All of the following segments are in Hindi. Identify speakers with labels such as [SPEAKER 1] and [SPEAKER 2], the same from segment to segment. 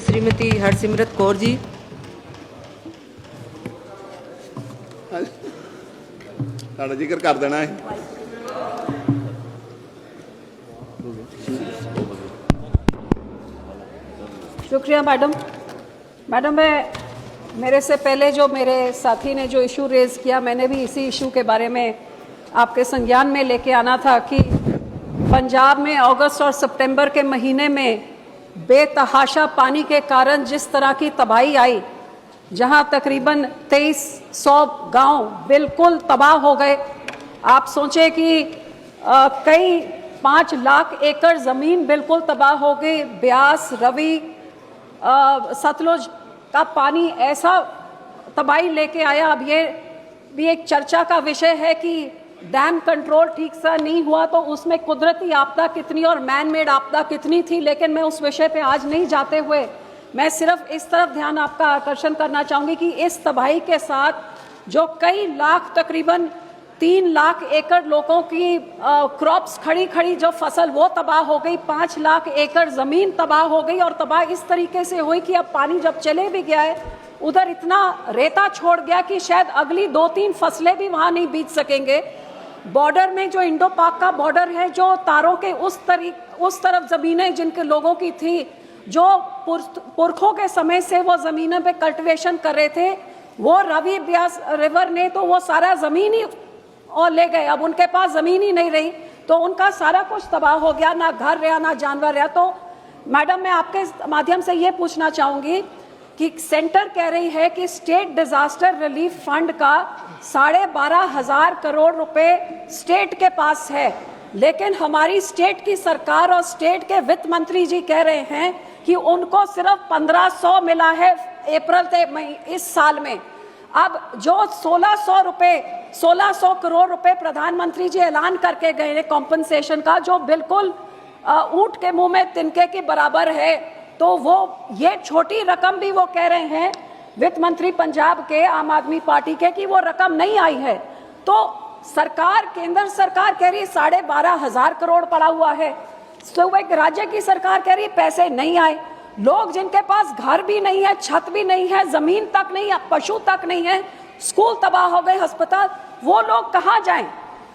[SPEAKER 1] श्रीमती हरसिमरत कौर जी।
[SPEAKER 2] साड़ा जिक्र कर देना है।
[SPEAKER 3] शुक्रिया मैडम। मेरे से पहले जो मेरे साथी ने जो इशू रेज़ किया, मैंने भी इसी इशू के बारे में आपके संज्ञान में लेके आना था कि पंजाब में अगस्त और सितंबर के महीने में बेतहाशा पानी के कारण जिस तरह की तबाही आई, जहां तकरीबन 2300 गांव बिल्कुल तबाह हो गए। आप सोचें कि कई 5 लाख एकड़ ज़मीन बिल्कुल तबाह हो गई। ब्यास, रवि, सतलुज का पानी ऐसा तबाही लेके आया। अब ये भी एक चर्चा का विषय है कि डैम कंट्रोल ठीक सा नहीं हुआ तो उसमें कुदरती आपदा कितनी और मैन मेड आपदा कितनी थी, लेकिन मैं उस विषय पे आज नहीं जाते हुए मैं सिर्फ इस तरफ ध्यान आपका आकर्षण करना चाहूँगी कि इस तबाही के साथ जो कई लाख, तकरीबन 3 लाख एकड़ लोगों की क्रॉप्स खड़ी जो फसल वो तबाह हो गई, 5 लाख एकड़ ज़मीन तबाह हो गई। और तबाह इस तरीके से हुई कि अब पानी जब चले भी गया है, उधर इतना रेता छोड़ गया कि शायद अगली 2-3 फसलें भी वहाँ नहीं बीज सकेंगे। बॉर्डर में जो इंडो पाक का बॉर्डर है, जो तारों के उस तरफ ज़मीनें जिनके लोगों की थी, जो पुरखों के समय से वो ज़मीनों पे कल्टिवेशन कर रहे थे, वो रवि ब्यास रिवर ने तो वो सारा ज़मीन ही और ले गए। अब उनके पास ज़मीन ही नहीं रही तो उनका सारा कुछ तबाह हो गया, ना घर रहा ना जानवर रहा। तो मैडम, मैं आपके माध्यम से ये पूछना चाहूँगी कि सेंटर कह रही है कि स्टेट डिजास्टर रिलीफ फंड का 12,500 करोड़ रुपए स्टेट के पास है, लेकिन हमारी स्टेट की सरकार और स्टेट के वित्त मंत्री जी कह रहे हैं कि उनको सिर्फ 1500 मिला है अप्रैल से इस साल में। अब जो 1600 करोड़ रुपए प्रधानमंत्री जी ऐलान करके गए हैं कॉम्पनसेशन का, जो बिल्कुल ऊंट के मुंह में तिनके के बराबर है, तो वो ये छोटी रकम भी वो कह रहे हैं वित्त मंत्री पंजाब के आम आदमी पार्टी के कि वो रकम नहीं आई है। तो सरकार, केंद्र सरकार कह रही है 12,500 करोड़ पड़ा हुआ है, तो एक राज्य की सरकार कह रही है पैसे नहीं आए। लोग जिनके पास घर भी नहीं है, छत भी नहीं है, जमीन तक नहीं है, पशु तक नहीं है, स्कूल तबाह हो गए, अस्पताल, वो लोग कहाँ जाएं?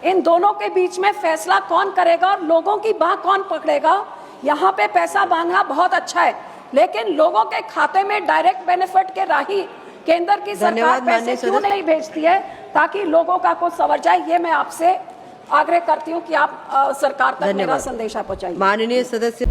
[SPEAKER 3] इन दोनों के बीच में फैसला कौन करेगा और लोगों की बाह कौन पकड़ेगा? यहाँ पे पैसा मांगना बहुत अच्छा है, लेकिन लोगों के खाते में डायरेक्ट बेनिफिट के राही केंद्र की सरकार पैसे क्यों नहीं भेजती है ताकि लोगों का कुछ संवर जाए? ये मैं आपसे आग्रह करती हूँ कि आप सरकार तक मेरा संदेशा पहुँचाइए।
[SPEAKER 1] माननीय सदस्य